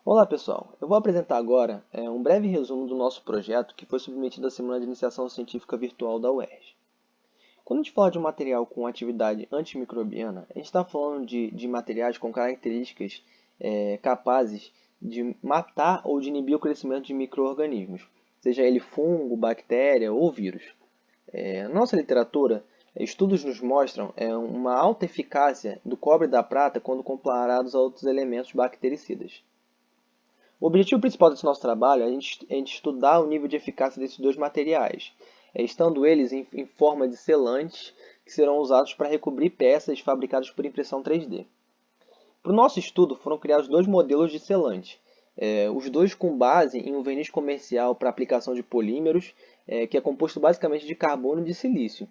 Olá pessoal, eu vou apresentar agora um breve resumo do nosso projeto que foi submetido à Semana de Iniciação Científica Virtual da UERJ. Quando a gente fala de um material com atividade antimicrobiana, a gente está falando de materiais com características capazes de matar ou de inibir o crescimento de micro-organismos, seja ele fungo, bactéria ou vírus. Na nossa literatura, estudos nos mostram uma alta eficácia do cobre e da prata quando comparados a outros elementos bactericidas. O objetivo principal desse nosso trabalho é a gente estudar o nível de eficácia desses dois materiais, estando eles em forma de selantes que serão usados para recobrir peças fabricadas por impressão 3D. Para o nosso estudo foram criados dois modelos de selante, os dois com base em um verniz comercial para aplicação de polímeros, que é composto basicamente de carbono e de silício,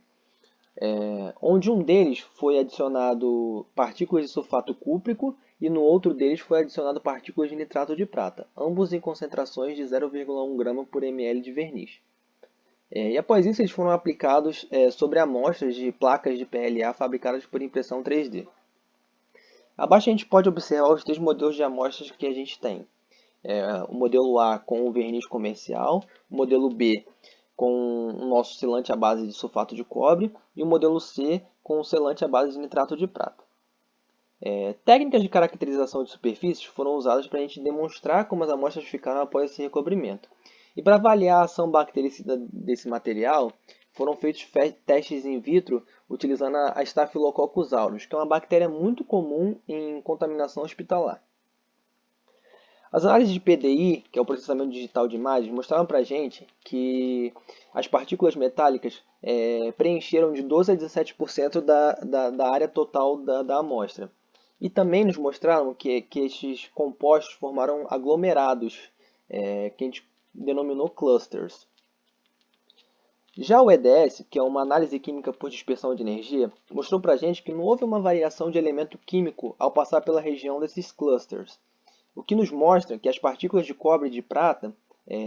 onde um deles foi adicionado partículas de sulfato cúprico e no outro deles foi adicionado partículas de nitrato de prata, ambos em concentrações de 0,1 grama por ml de verniz. E após isso eles foram aplicados sobre amostras de placas de PLA fabricadas por impressão 3D. Abaixo a gente pode observar os três modelos de amostras que a gente tem. O modelo A com o verniz comercial, o modelo B com o nosso selante à base de sulfato de cobre e o modelo C com o selante à base de nitrato de prata. Técnicas de caracterização de superfícies foram usadas para a gente demonstrar como as amostras ficaram após esse recobrimento. E para avaliar a ação bactericida desse material, foram feitos testes in vitro utilizando a Staphylococcus aureus, que é uma bactéria muito comum em contaminação hospitalar. As análises de PDI, que é o processamento digital de imagens, mostraram para a gente que as partículas metálicas preencheram de 12 a 17% da área total da amostra. E também nos mostraram que estes compostos formaram aglomerados, que a gente denominou clusters. Já o EDS, que é uma análise química por dispersão de energia, mostrou para a gente que não houve uma variação de elemento químico ao passar pela região desses clusters, o que nos mostra que as partículas de cobre e de prata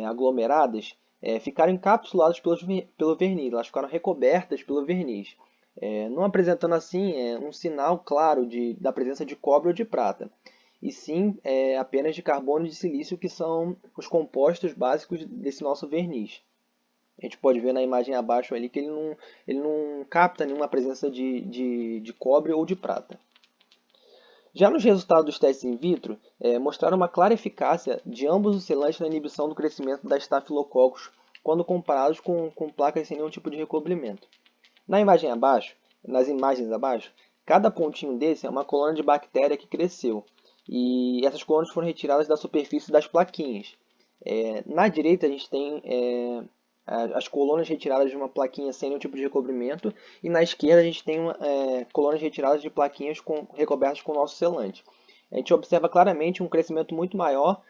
aglomeradas ficaram encapsuladas pelo verniz, elas ficaram recobertas pelo verniz, não apresentando assim um sinal claro da presença de cobre ou de prata, e sim apenas de carbono e de silício, que são os compostos básicos desse nosso verniz. A gente pode ver na imagem abaixo ali que ele não capta nenhuma presença de cobre ou de prata. Já nos resultados dos testes in vitro, mostraram uma clara eficácia de ambos os selantes na inibição do crescimento da Staphylococcus quando comparados com placas sem nenhum tipo de recobrimento. Nas imagens abaixo, cada pontinho desse é uma colônia de bactéria que cresceu, e essas colônias foram retiradas da superfície das plaquinhas. Na direita a gente tem as colônias retiradas de uma plaquinha sem nenhum tipo de recobrimento, e na esquerda a gente tem colônias retiradas de plaquinhas recobertas com o nosso selante. A gente observa claramente um crescimento muito maior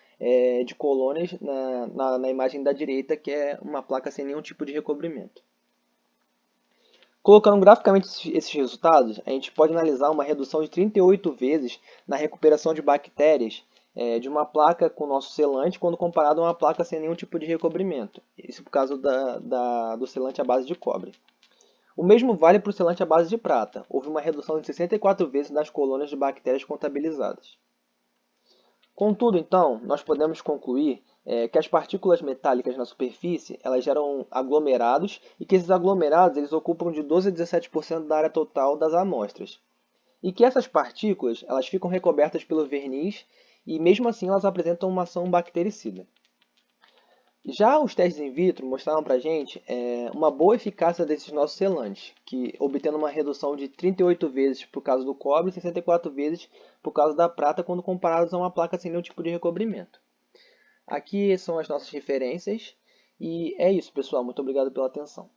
de colônias na imagem da direita, que é uma placa sem nenhum tipo de recobrimento. Colocando graficamente esses resultados, a gente pode analisar uma redução de 38 vezes na recuperação de bactérias de uma placa com o nosso selante quando comparado a uma placa sem nenhum tipo de recobrimento. Isso por causa do selante à base de cobre. O mesmo vale para o selante à base de prata. Houve uma redução de 64 vezes nas colônias de bactérias contabilizadas. Contudo, então, nós podemos concluir que as partículas metálicas na superfície elas geram aglomerados e que esses aglomerados eles ocupam de 12 a 17% da área total das amostras. E que essas partículas elas ficam recobertas pelo verniz e mesmo assim elas apresentam uma ação bactericida. Já os testes in vitro mostraram para a gente uma boa eficácia desses nossos selantes, que obtendo uma redução de 38 vezes por causa do cobre e 64 vezes por causa da prata quando comparados a uma placa sem nenhum tipo de recobrimento. Aqui são as nossas referências e é isso, pessoal. Muito obrigado pela atenção.